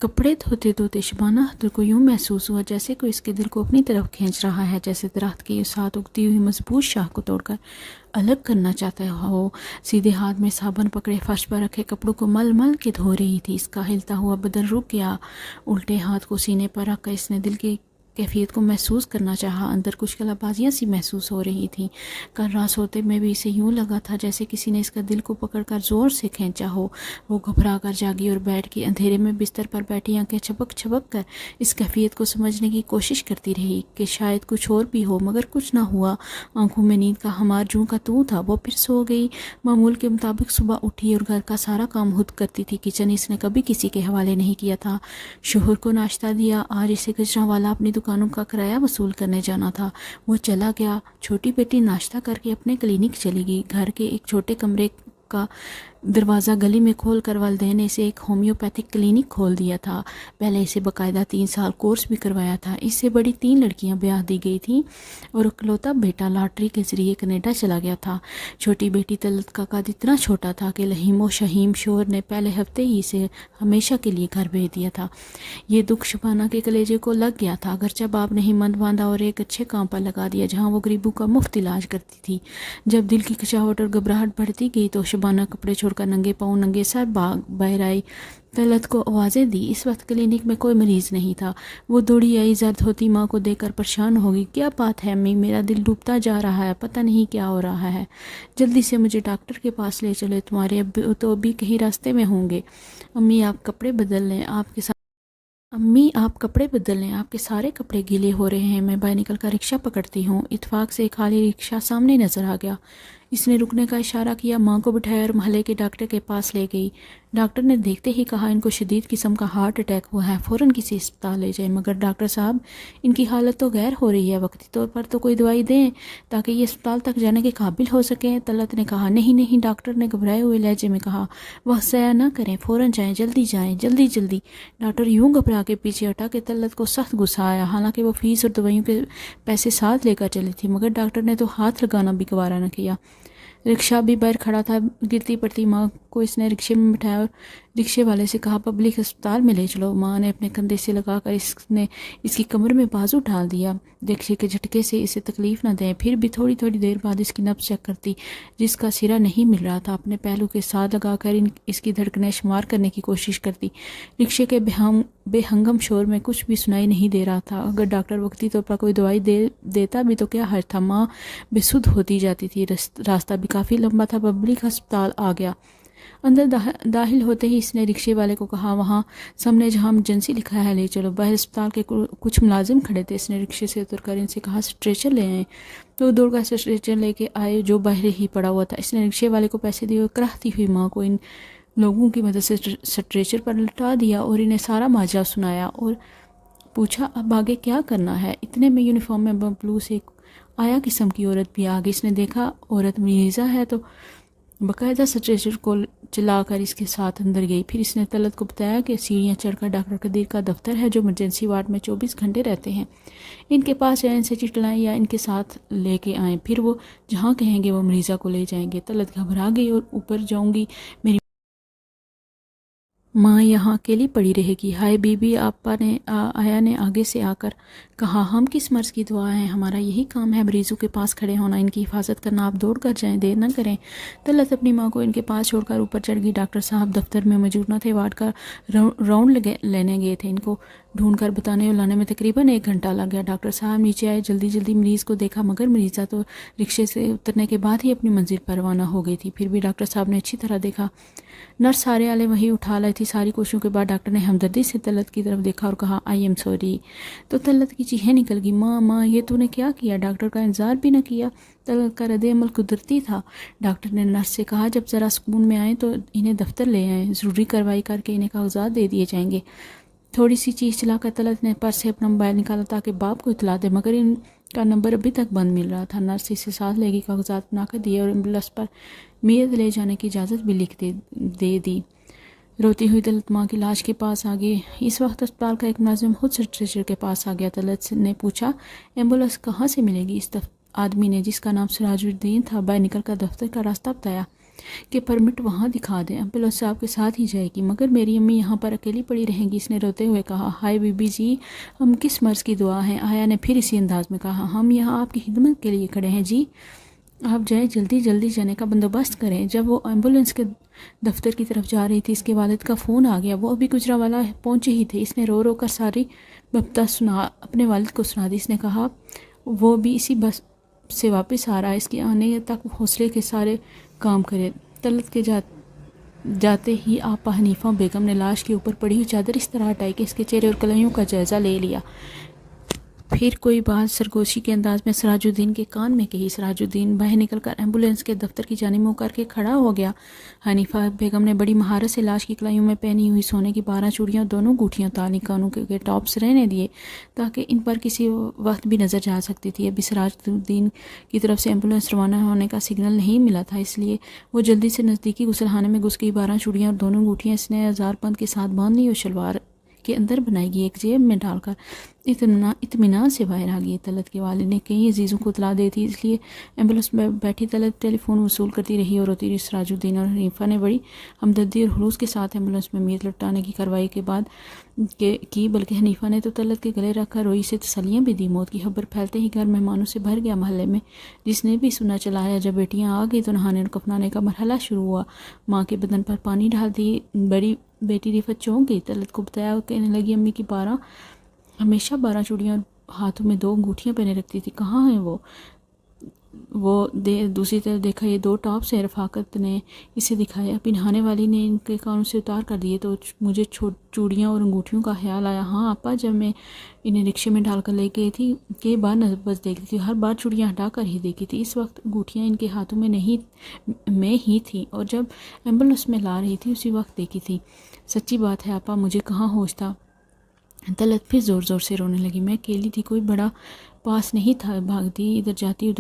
کپڑے دھوتے دھوتے شبانہ اختر کو یوں محسوس ہوا جیسے کوئی اس کے دل کو اپنی طرف کھینچ رہا ہے، جیسے درخت کی ساتھ اگتی ہوئی مضبوط شاخ کو توڑ کر الگ کرنا چاہتا ہو۔ سیدھے ہاتھ میں صابن پکڑے فرش پر رکھے کپڑوں کو مل مل کے دھو رہی تھی۔ اس کا ہلتا ہوا بدن رک گیا۔ الٹے ہاتھ کو سینے پر رکھ کر اس نے دل کی کیفیت کو محسوس کرنا چاہا۔ اندر کچھ قلابازیاں سی محسوس ہو رہی تھیں۔ کل رات سوتے میں بھی اسے یوں لگا تھا جیسے کسی نے اس کا دل کو پکڑ کر زور سے کھینچا ہو۔ وہ گھبرا کر جاگی اور بیٹھ کے اندھیرے میں بستر پر بیٹھی آنکھیں چھپک چھپک کر اس کیفیت کو سمجھنے کی کوشش کرتی رہی کہ شاید کچھ اور بھی ہو، مگر کچھ نہ ہوا۔ آنکھوں میں نیند کا ہمار جوں کا توں تھا۔ وہ پھر سو گئی۔ معمول کے مطابق صبح اٹھی اور گھر کا سارا کام خود کرتی تھی۔ کچن اس نے کبھی کسی کے حوالے نہیں کیا تھا۔ شوہر کو ناشتہ دیا۔ آج اسے گجراں والا اپنی دکانوں کا کرایہ وصول کرنے جانا تھا۔ وہ چلا گیا۔ چھوٹی بیٹی ناشتہ کر کے اپنے کلینک چلی گئی۔ گھر کے ایک چھوٹے کمرے کا دروازہ گلی میں کھول کر والدین نے اسے ایک ہومیوپیتھک کلینک کھول دیا تھا۔ پہلے اسے باقاعدہ 3 سال کورس بھی کروایا تھا۔ اس سے بڑی 3 لڑکیاں بیاہ دی گئی تھیں اور اکلوتا بیٹا لاٹری کے ذریعے کینیڈا چلا گیا تھا۔ چھوٹی بیٹی طلعت کا قد اتنا چھوٹا تھا کہ لہیم و شہیم شوہر نے پہلے ہفتے ہی اسے ہمیشہ کے لیے گھر بھیج دیا تھا۔ یہ دکھ شبانہ کے کلیجے کو لگ گیا تھا۔ اگرچہ باپ نے ہمت باندھا اور ایک اچھے کام پر لگا دیا جہاں وہ غریبوں کا مفت علاج کرتی تھی۔ جب دل کی کچاوٹ اور گھبراہٹ بڑھتی گئی تو شبانہ کپڑے چھوڑ کر ننگے پاؤں ننگے سر باہر آئی۔ طلعت کو آوازیں دی۔ اس وقت کلینک میں کوئی مریض نہیں تھا۔ وہ دوڑی آئی، زرد ہوتی ماں کو دیکھ کر پریشان ہوگی۔ کیا بات ہے امی؟ میرا دل ڈوبتا جا رہا ہے، پتہ نہیں کیا ہو رہا ہے۔ جلدی سے مجھے ڈاکٹر کے پاس لے چلے، تمہارے ابو تو ابھی کہیں راستے میں ہوں گے۔ امی آپ کپڑے بدل لیں، آپ کے سارے کپڑے گیلے ہو رہے ہیں۔ میں باہر نکل کر رکشہ پکڑتی ہوں۔ اتفاق سے ایک خالی رکشہ سامنے نظر آ گیا۔ اس نے رکنے کا اشارہ کیا، ماں کو بٹھایا اور محلے کے ڈاکٹر کے پاس لے گئی۔ ڈاکٹر نے دیکھتے ہی کہا ان کو شدید قسم کا ہارٹ اٹیک ہوا ہے، فوراً کسی اسپتال لے جائیں۔ مگر ڈاکٹر صاحب ان کی حالت تو غیر ہو رہی ہے، وقتی طور پر تو کوئی دوائی دیں تاکہ یہ اسپتال تک جانے کے قابل ہو سکیں۔ طلعت نے کہا نہیں نہیں، ڈاکٹر نے گھبرائے ہوئے لہجے میں کہا، وقت ضائع نہ کریں، فوراً جائیں، جلدی جلدی۔ ڈاکٹر یوں گھبرا کے پیچھے ہٹا کہ طلعت کو سخت غصہ آیا۔ حالانکہ وہ فیس اور دوائیوں کے پیسے ساتھ لے کر چلی تھی، مگر ڈاکٹر نے تو ہاتھ لگانا بھی گوارا نہ کیا۔ رکشہ بھی باہر کھڑا تھا۔ گرتی پڑتی ماں کو اس نے رکشے میں بٹھایا اور رکشے والے سے کہا پبلک اسپتال میں لے چلو۔ ماں نے اپنے کندھے سے لگا کر اس کی کمر میں بازو ڈال دیا، رکشے کے جھٹکے سے اسے تکلیف نہ دیں۔ پھر بھی تھوڑی دیر بعد اس کی نبض چیک کرتی، جس کا سرا نہیں مل رہا تھا۔ اپنے پہلو کے ساتھ لگا کر اس کی دھڑکنیں شمار کرنے کی کوشش کرتی۔ رکشے کے بے ہنگم شور میں کچھ بھی سنائی نہیں دے رہا تھا۔ اگر ڈاکٹر وقتی طور پر کوئی دوائی دیتا بھی تو کیا حرج تھا؟ ماں بے سدھ ہوتی جاتی تھی۔ راستہ بھی کافی لمبا تھا۔ پبلک ہسپتال آ گیا۔ اندر داخل ہوتے ہی اس نے رکشے والے کو کہا، وہاں سامنے جہاں ایمرجنسی لکھا ہے لے چلو۔ باہر اسپتال کے کچھ ملازم کھڑے تھے۔ اس نے رکشے سے اتر کر ان سے کہا اسٹریچر لے آئیں۔ تو دوڑ کر اسٹریچر لے کے آئے جو باہر ہی پڑا ہوا تھا۔ اس نے رکشے والے کو پیسے دیے اور کراہتی ہوئی ماں کو ان لوگوں کی مدد سے اسٹریچر پر لٹا دیا اور انہیں سارا ماجرا سنایا اور پوچھا اب آگے کیا کرنا ہے۔ اتنے میں یونیفارم میں بلوز ایک آیا قسم کی عورت بھی آ گئی۔ اس نے دیکھا عورت مریضہ ہے تو باقاعدہ اسٹریچر کو چلا کر اس کے ساتھ اندر گئی۔ پھر اس نے طلعت کو بتایا کہ سیڑھیاں چڑھ کر ڈاکٹر قدیر کا دفتر ہے جو ایمرجنسی وارڈ میں 24 گھنٹے رہتے ہیں۔ ان کے پاس جائیں، ان سے چٹھ لائیں یا ان کے ساتھ لے کے آئیں، پھر وہ جہاں کہیں گے وہ مریضہ کو لے جائیں گے۔ طلعت گھبرا گئی اور اوپر جاؤں گی، میری ماں یہاں اکیلی پڑی رہے گی۔ ہائے بی بی، آیا نے آگے سے آ کر کہا، ہم کس مرض کی دعا ہیں، ہمارا یہی کام ہے مریضوں کے پاس کھڑے ہونا، ان کی حفاظت کرنا، آپ دوڑ کر جائیں، دیر نہ کریں۔ طلعت اپنی ماں کو ان کے پاس چھوڑ کر اوپر چڑھ گئی۔ ڈاکٹر صاحب دفتر میں موجود نہ تھے، وارڈ کا راؤنڈ لینے گئے تھے۔ ان کو ڈھونڈ کر بتانے اور لانے میں تقریباً 1 گھنٹہ لگ گیا۔ ڈاکٹر صاحب نیچے آئے، جلدی مریض کو دیکھا، مگر مریضہ تو رکشے سے اترنے کے بعد ہی اپنی منزل پر روانہ ہو گئی تھی۔ پھر بھی ڈاکٹر صاحب نے اچھی طرح دیکھا۔ نرس سارے آلے وہی اٹھا لائی تھی۔ ساری کوششوں کے بعد ڈاکٹر نے ہمدردی سے طلعت کی طرف دیکھا اور کہا، آئی ایم سوری۔ تو طلعت کی چیخیں نکل گئی، ماں یہ تو نے کیا کیا؟ ڈاکٹر کا انتظار بھی نہ کیا۔ طلعت کا رد عمل قدرتی تھا۔ ڈاکٹر نے نرس سے کہا، جب ذرا سکون میں آئیں تو انہیں دفتر لے آئیں، ضروری کارروائی کر کے انہیں کاغذات دے دیے جائیں گے۔ تھوڑی سی چیز چلا کر طلعت نے پرس سے اپنا موبائل نکالا تاکہ باپ کو اطلاع دے، مگر ان کا نمبر ابھی تک بند مل رہا تھا۔ نرس اسے ساتھ لے گئی، کاغذات بنا کر دیے اور ایمبولینس پر میت لے جانے کی اجازت بھی لکھ دے دی۔ روتی ہوئی طلعت ماں کی لاش کے پاس آ گئی۔ اس وقت اسپتال کا ایک ملازم خود اسٹریچر کے پاس آ گیا۔ طلعت نے پوچھا، ایمبولینس کہاں سے ملے گی؟ اس آدمی نے، جس کا نام سراج الدین تھا، باہر نکل کر دفتر کا راستہ بتایا۔ کہ پرمٹ وہاں دکھا دیں، ایمبولینس صاحب کے ساتھ ہی جائے گی، مگر میری امی یہاں پر اکیلی پڑی رہیں گی۔ اس نے روتے ہوئے کہا۔ ہائے بی بی جی، ہم کس مرض کی دعا ہیں؟ آیا نے پھر اسی انداز میں کہا۔ ہم یہاں آپ کی خدمت کے لیے کھڑے ہیں جی، آپ جائیں، جلدی جلدی جانے کا بندوبست کریں۔ جب وہ ایمبولینس کے دفتر کی طرف جا رہی تھی، اس کے والد کا فون آ گیا۔ وہ ابھی گجرانوالہ پہنچے ہی تھے۔ اس نے رو رو کر ساری بابت اپنے والد کو سنا دی۔ اس نے کہا وہ بھی اسی بس سے واپس آ رہا ہے، اس کے آنے تک حوصلے کے سارے کام کرے۔ طلعت کے جاتے ہی آپا حنیفہ بیگم نے لاش کے اوپر پڑی ہوئی چادر اس طرح ہٹائی کہ اس کے چہرے اور کلائیوں کا جائزہ لے لیا۔ پھر کوئی بات سرگوشی کے انداز میں سراج الدین کے کان میں کہی۔ سراج الدین باہر نکل کر ایمبولینس کے دفتر کی جانب منہ کر کے کھڑا ہو گیا۔ حنیفہ بیگم نے بڑی مہارت سے لاش کی کلائیوں میں پہنی ہوئی سونے کی 12 چوڑیاں دونوں گوٹھیاں تالی کانوں کے ٹاپس رہنے دیے تاکہ ان پر کسی وقت بھی نظر جا سکتی تھی۔ ابھی سراج الدین کی طرف سے ایمبولینس روانہ ہونے کا سگنل نہیں ملا تھا، اس لیے وہ جلدی سے نزدیکی غسل خانے میں گھس گئی۔ 12 چوڑیاں اور دونوں گوٹیاں اس نے ہزار پند کے ساتھ باندھ لی اور شلوار کے اندر بنائی گئی، ایک جیب میں ڈال کر اطمینان سے باہر آ گئی۔ طلعت کے والد نے کئی عزیزوں کو اطلاع دی تھی، اس لیے ایمبولینس میں بیٹھی طلعت ٹیلی فون وصول کرتی رہی اور روتی رہی۔ سراج الدین اور حنیفہ نے بڑی ہمدردی اور خلوص کے ساتھ ایمبولینس میں میت لٹانے کی کارروائی کے بعد کی، بلکہ حنیفہ نے تو طلعت کے گلے رکھ کر روئی سے تسلیاں بھی دی۔ موت کی خبر پھیلتے ہی گھر مہمانوں سے بھر گیا۔ محلے میں جس نے بھی سنا چلایا، جب بیٹیاں آ گئی تو نہانے اور کفنانے کا مرحلہ شروع ہوا۔ ماں کے بدن پر پانی ڈال دی، بڑی بیٹی رفت چونک گئی۔ طلعت کو بتایا، کہنے لگی امی کی ہمیشہ 12 چوڑیاں ہاتھوں میں 2 انگوٹھیاں پہنے رکھتی تھی، کہاں ہیں وہ دوسری طرف دیکھا، یہ 2 ٹاپس ہیں۔ رفاقت نے اسے دکھایا۔ ابھی نہانے والی نے ان کے کانوں سے اتار کر دیے تو مجھے چوڑیاں اور انگوٹھیوں کا خیال آیا۔ ہاں آپا، جب میں انہیں رکشے میں ڈال کر لے گئی تھی کئی بار بس دیکھتی تھی، ہر بار چوڑیاں ہٹا کر ہی دیکھی تھی۔ اس وقت انگوٹھیاں ان کے ہاتھوں میں ہی تھی اور جب ایمبولینس میں لا رہی تھی اسی وقت دیکھی تھی۔ سچی بات ہے آپا، مجھے کہاں ہوش تھا۔ طلعت پھر زور زور سے رونے لگی۔ میں اکیلی تھی، کوئی بڑا پاس نہیں تھا، بھاگتی ادھر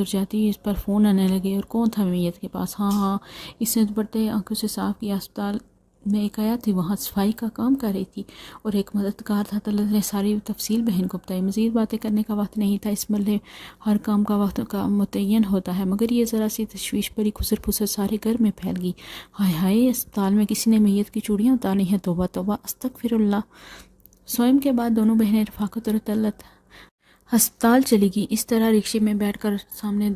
جاتی اس پر فون آنے لگے، اور کون تھا میت کے پاس؟ ہاں، اس نے دوپٹے آنکھوں سے صاف کیا۔ اسپتال میں ایک آیا تھی، وہاں صفائی کا کام کر رہی تھی اور ایک مددگار تھا۔ طلعت نے ساری تفصیل بہن کو بتائی۔ مزید باتیں کرنے کا وقت نہیں تھا، اس مرحلے ہر کام کا وقت کا متعین ہوتا ہے، مگر یہ ذرا سی تشویش بڑی خسر پھسر سارے گھر میں پھیل گئی۔ ہائے ہائے، اسپتال میں کسی نے میت کی چوڑیاں اتاری ہیں، توبہ توبہ، استغفر اللہ۔ سوئم کے بعد دونوں بہنیں رفاقت اور طلعت ہسپتال چلی گئی۔ اس طرح رکشے میں بیٹھ کر سامنے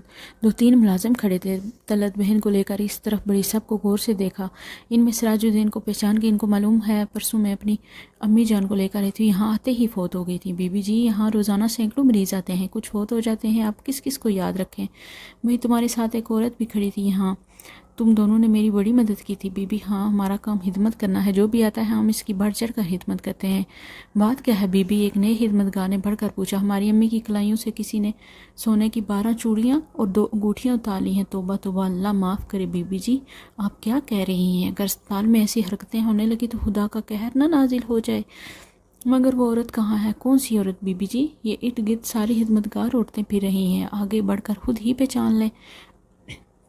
2-3 ملازم کھڑے تھے۔ طلعت بہن کو لے کر اس طرف بڑی، سب کو غور سے دیکھا۔ ان میں سراج الدین کو پہچان کے ان کو معلوم ہے پرسوں میں اپنی امی جان کو لے کر آئی تھی، یہاں آتے ہی فوت ہو گئی تھی۔ بی بی جی، یہاں روزانہ سینکڑوں مریض آتے ہیں، کچھ فوت ہو جاتے ہیں، آپ کس کس کو یاد رکھیں؟ بھئی تمہارے ساتھ ایک عورت بھی کھڑی تھی یہاں، تم دونوں نے میری بڑی مدد کی تھی۔ بی بی، ہاں، ہمارا کام خدمت کرنا ہے، جو بھی آتا ہے ہم اس کی بڑھ چڑھ کر خدمت کرتے ہیں۔ بات کیا ہے بی بی؟ ایک نئے خدمتگار نے بڑھ کر پوچھا۔ ہماری امی کی کلائیوں سے کسی نے سونے کی 12 چوڑیاں اور 2 انگوٹھیاں اتار لی ہیں۔ توبہ توبہ، اللہ معاف کرے بی بی جی، آپ کیا کہہ رہی ہیں؟ اگر اسپتال میں ایسی حرکتیں ہونے لگی تو خدا کا قہر نہ نازل ہو جائے۔ مگر وہ عورت کہاں ہے؟ کون سی عورت بی بی جی؟ یہ ارد گرد ساری خدمتگار عورتیں پھر رہی ہیں، آگے بڑھ کر خود ہی پہچان لیں۔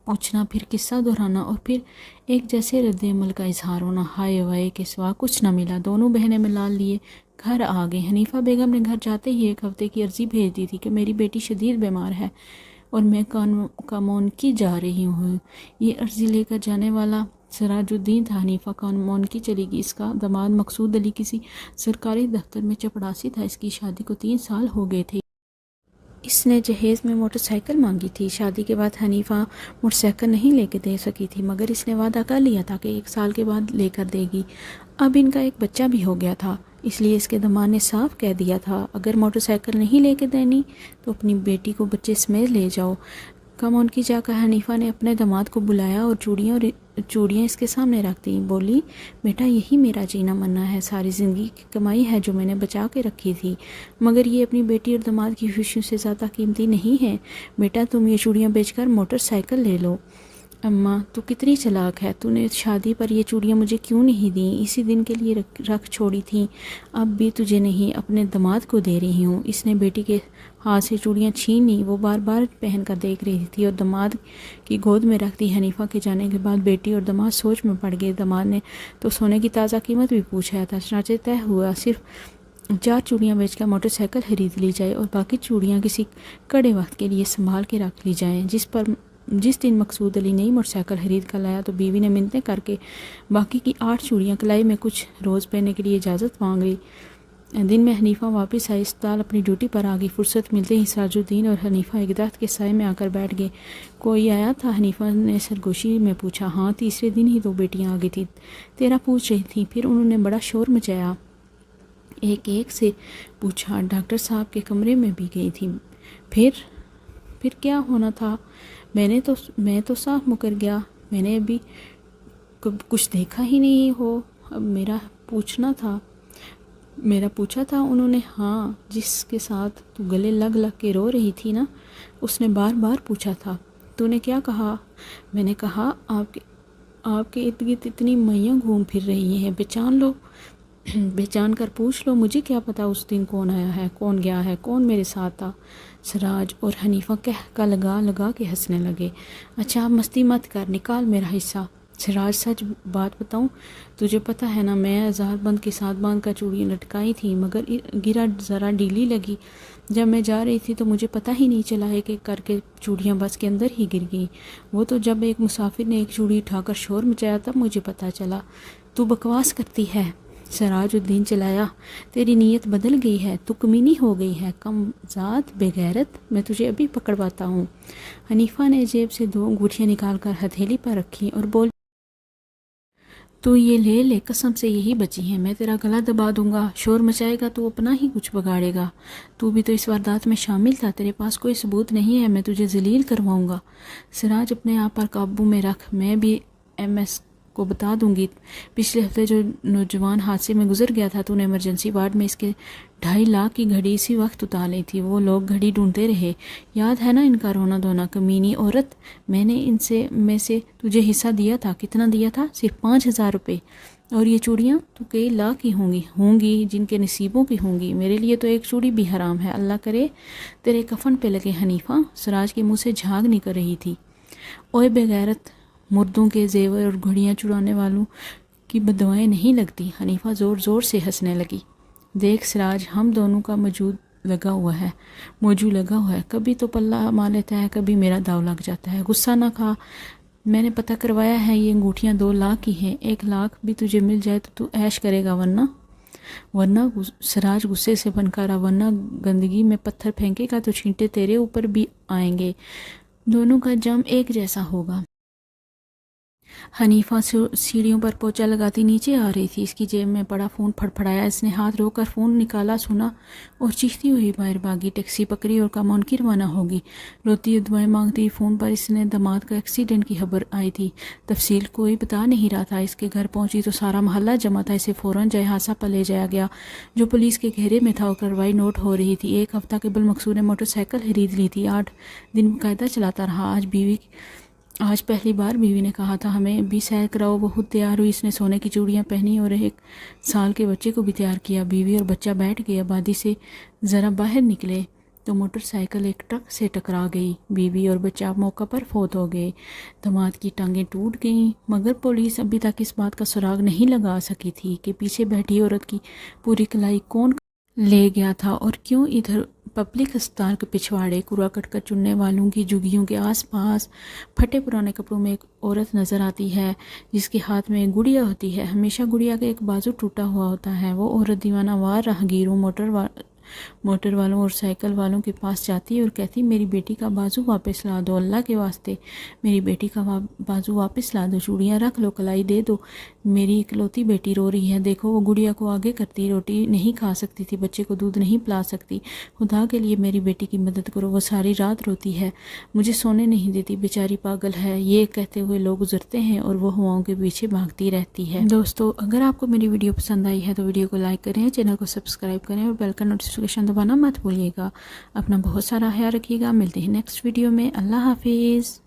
پوچھنا، پھر قصہ دہرانا اور پھر ایک جیسے رد عمل کا اظہار ہونا۔ ہائے وائے کے سوا کچھ نہ ملا۔ دونوں بہنیں ملال لیے گھر آ گئیں۔ حنیفہ بیگم نے گھر جاتے ہی 1 ہفتے کی عرضی بھیج دی تھی کہ میری بیٹی شدید بیمار ہے اور میں کامونکی جا رہی ہوں۔ یہ عرضی لے کر جانے والا سراج الدین تھا۔ حنیفہ کامونکی چلی گئی۔ اس کا داماد مقصود علی کسی سرکاری دفتر میں چپڑاسی تھا، اس کی شادی کو 3 سال ہو گئے تھے۔ اس نے جہیز میں موٹر سائیکل مانگی تھی۔ شادی کے بعد حنیفہ موٹر سائیکل نہیں لے کے دے سکی تھی، مگر اس نے وعدہ کر لیا تھا کہ 1 سال کے بعد لے کر دے گی۔ اب ان کا ایک بچہ بھی ہو گیا تھا، اس لیے اس کے داماد نے صاف کہہ دیا تھا اگر موٹر سائیکل نہیں لے کے دینی تو اپنی بیٹی کو بچے سمیت لے جاؤ۔ کامونکی جا کر حنیفہ نے اپنے داماد کو بلایا اور چوڑیاں اس کے سامنے رکھ دیں۔ بولی، بیٹا یہی میرا جینا مرنا ہے، ساری زندگی کی کمائی ہے جو میں نے بچا کے رکھی تھی، مگر یہ اپنی بیٹی اور داماد کی خوشیوں سے زیادہ قیمتی نہیں ہے۔ بیٹا تم یہ چوڑیاں بیچ کر موٹر سائیکل لے لو۔ اماں تو کتنی چلاک ہے، تو نے شادی پر یہ چوڑیاں مجھے کیوں نہیں دیں؟ اسی دن کے لیے رکھ چھوڑی تھیں، اب بھی تجھے نہیں اپنے داماد کو دے رہی ہوں۔ اس نے بیٹی کے ہاتھ سے چوڑیاں چھین لی، وہ بار بار پہن کر دیکھ رہی تھی اور داماد کی گود میں رکھ دی۔ حنیفہ کے جانے کے بعد بیٹی اور داماد سوچ میں پڑ گئے۔ داماد نے تو سونے کی تازہ قیمت بھی پوچھا تھا، چنانچہ طے ہوا صرف 4 چوڑیاں بیچ کر موٹر سائیکل خرید لی جائے اور باقی چوڑیاں کسی کڑے وقت کے لیے سنبھال کے رکھ لی جائیں۔ جس پر جس دن مقصود علی نئی موٹر سائیکل خرید کر لایا تو بیوی نے منتیں کر کے باقی کی 8 چوڑیاں کلائی میں کچھ روز پہننے کے لیے اجازت مانگ لی۔ دن میں حنیفہ واپس آئی، اسپتال اپنی ڈیوٹی پر آ گئی۔ فرصت ملتے ہی سراج الدین اور حنیفہ ایک درخت کے سائے میں آ کر بیٹھ گئے۔ کوئی آیا تھا؟ حنیفہ نے سرگوشی میں پوچھا۔ ہاں، تیسرے دن ہی 2 بیٹیاں آ گئی تھیں، تیرا پوچھ رہی تھیں۔ پھر انہوں نے بڑا شور مچایا، ایک سے پوچھا۔ ڈاکٹر صاحب کے کمرے میں بھی گئی تھی۔ پھر کیا ہونا تھا؟ میں تو صاف مکر گیا، میں نے ابھی کچھ دیکھا ہی نہیں ہو۔ اب میرا پوچھا تھا انہوں نے؟ ہاں، جس کے ساتھ تو گلے لگ کے رو رہی تھی نا، اس نے بار بار پوچھا تھا۔ تو نے کیا کہا؟ میں نے کہا آپ کے ارد گرد اتنی میاں گھوم پھر رہی ہیں، پہچان کر پوچھ لو۔ مجھے کیا پتا اس دن کون آیا ہے، کون گیا ہے، کون میرے ساتھ تھا؟ سراج اور حنیفہ کہہ لگا کے ہنسنے لگے۔ اچھا اب مستی مت کر، نکال میرا حصہ۔ سراج سچ بات بتاؤں، تجھے پتہ ہے نا میں ہزار بند کے ساتھ باندھ کر چوڑیاں لٹکائی تھی، مگر گرا ذرا ڈھیلی لگی۔ جب میں جا رہی تھی تو مجھے پتہ ہی نہیں چلا ہے کہ کر کے چوڑیاں بس کے اندر ہی گر گئیں۔ وہ تو جب ایک مسافر نے ایک چوڑی اٹھا کر شور مچایا تب مجھے پتہ چلا۔ تو بکواس کرتی ہے، سراج الدین چلایا۔ تیری نیت بدل گئی ہے، تو کمینی ہو گئی ہے، کم ذات بے غیرت، میں تجھے ابھی پکڑواتا ہوں۔ حنیفہ نے جیب سے 2 انگوٹھیاں نکال کر ہتھیلی پر رکھی اور بول، تو یہ لے قسم سے یہی بچی ہیں، میں تیرا گلا دبا دوں گا۔ شور مچائے گا تو اپنا ہی کچھ بگاڑے گا۔ تو بھی تو اس واردات میں شامل تھا، تیرے پاس کوئی ثبوت نہیں ہے، میں تجھے ذلیل کرواؤں گا۔ سراج اپنے آپ پر قابو میں رکھ، میں بھی MS کو بتا دوں گی۔ پچھلے ہفتے جو نوجوان حادثے میں گزر گیا تھا، تو نے ایمرجنسی وارڈ میں اس کے 2.5 لاکھ کی گھڑی اسی وقت اتار لی تھی۔ وہ لوگ گھڑی ڈھونڈتے رہے، یاد ہے نا ان کا رونا دھونا؟ کمینی عورت، میں نے میں سے تجھے حصہ دیا تھا۔ کتنا دیا تھا؟ صرف 5,000 روپے۔ اور یہ چوڑیاں تو کئی لاکھ کی ہوں گی جن کے نصیبوں کی ہوں گی۔ میرے لیے تو ایک چوڑی بھی حرام ہے، اللہ کرے تیرے کفن پہ لگے۔ حنیفہ سراج کے منہ سے جھاگ نکل رہی تھی۔ اوئے بے غیرت، مردوں کے زیور اور گھڑیاں چرانے والوں کی بددعائیں نہیں لگتی۔ حنیفہ زور زور سے ہنسنے لگی۔ دیکھ سراج، ہم دونوں کا موجو لگا ہوا ہے، کبھی تو پلہ مار لیتا ہے، کبھی میرا داؤ لگ جاتا ہے۔ غصہ نہ کھا، میں نے پتہ کروایا ہے، یہ انگوٹھیاں 2 لاکھ کی ہیں۔ 1 لاکھ بھی تجھے مل جائے تو عیش کرے گا، ورنہ سراج غصے سے بنکا رہا، ورنہ گندگی میں پتھر پھینکے گا تو چھینٹے تیرے اوپر بھی آئیں گے، دونوں کا جم ایک جیسا ہوگا۔ حنیفہ سیڑھیوں پر پوچھا لگاتی نیچے آ رہی تھی۔ اس کی جیب میں پڑا فون پھڑپھڑایا، اس نے ہاتھ روک کر فون نکالا، سنا اور چیختی ہوئی باہر بھاگی۔ ٹیکسی پکڑی اور کہا کی روانہ ہوگی۔ روتی اور دعائیں مانگتی فون پر اس نے داماد کا ایکسیڈنٹ کی خبر آئی تھی۔ تفصیل کوئی بتا نہیں رہا تھا۔ اس کے گھر پہنچی تو سارا محلہ جمع تھا، اسے فوراً جائے حادثہ پر لے جایا گیا جو پولیس کے گھیرے میں تھا اور کارروائی نوٹ ہو رہی تھی۔ 1 ہفتہ قبل مقصود نے موٹر سائیکل خرید لی تھی، 8 دن باقاعدہ چلاتا رہا۔ آج پہلی بار بیوی نے کہا تھا ہمیں بھی سیر کراؤ، وہ خود تیار ہوئی، اس نے سونے کی چوڑیاں پہنی اور 1 سال کے بچے کو بھی تیار کیا۔ بیوی اور بچہ بیٹھ گئے۔ آبادی سے ذرا باہر نکلے تو موٹر سائیکل ایک ٹرک سے ٹکرا گئی، بیوی اور بچہ موقع پر فوت ہو گئے۔ داماد کی ٹانگیں ٹوٹ گئیں، مگر پولیس ابھی تک اس بات کا سراغ نہیں لگا سکی تھی کہ پیچھے بیٹھی عورت کی پوری کلائی کون لے گیا تھا اور کیوں۔ ادھر پبلک ہسپتال کے پچھواڑے کوڑا کرکٹ چننے والوں کی جھگیوں کے آس پاس پھٹے پرانے کپڑوں میں ایک عورت نظر آتی ہے جس کے ہاتھ میں ایک گڑیا ہوتی ہے، ہمیشہ گڑیا کا ایک بازو ٹوٹا ہوا ہوتا ہے۔ وہ عورت دیوانہ وار راہگیروں، موٹر والوں اور سائیکل والوں کے پاس جاتی ہے اور کہتی میری بیٹی کا بازو واپس لا دو، اللہ کے واسطے میری بیٹی کا بازو واپس لا دو، چوڑیاں رکھ لو، کلائی دے دو، میری اکلوتی بیٹی رو رہی ہے، دیکھو۔ وہ گڑیا کو آگے کرتی، روٹی نہیں کھا سکتی تھی، بچے کو دودھ نہیں پلا سکتی، خدا کے لیے میری بیٹی کی مدد کرو، وہ ساری رات روتی ہے، مجھے سونے نہیں دیتی، بیچاری پاگل ہے۔ یہ کہتے ہوئے لوگ گزرتے ہیں اور وہ ہواؤں کے پیچھے بھاگتی رہتی ہے۔ دوستو، اگر آپ کو میری ویڈیو پسند آئی ہے تو ویڈیو کو لائک کریں، چینل کو سبسکرائب کریں اور بیل کا نوٹیفیکیشن دبانا مت بھولیے گا۔ اپنا بہت سارا خیال رکھیے گا، ملتے ہیں نیکسٹ ویڈیو میں۔ اللہ حافظ۔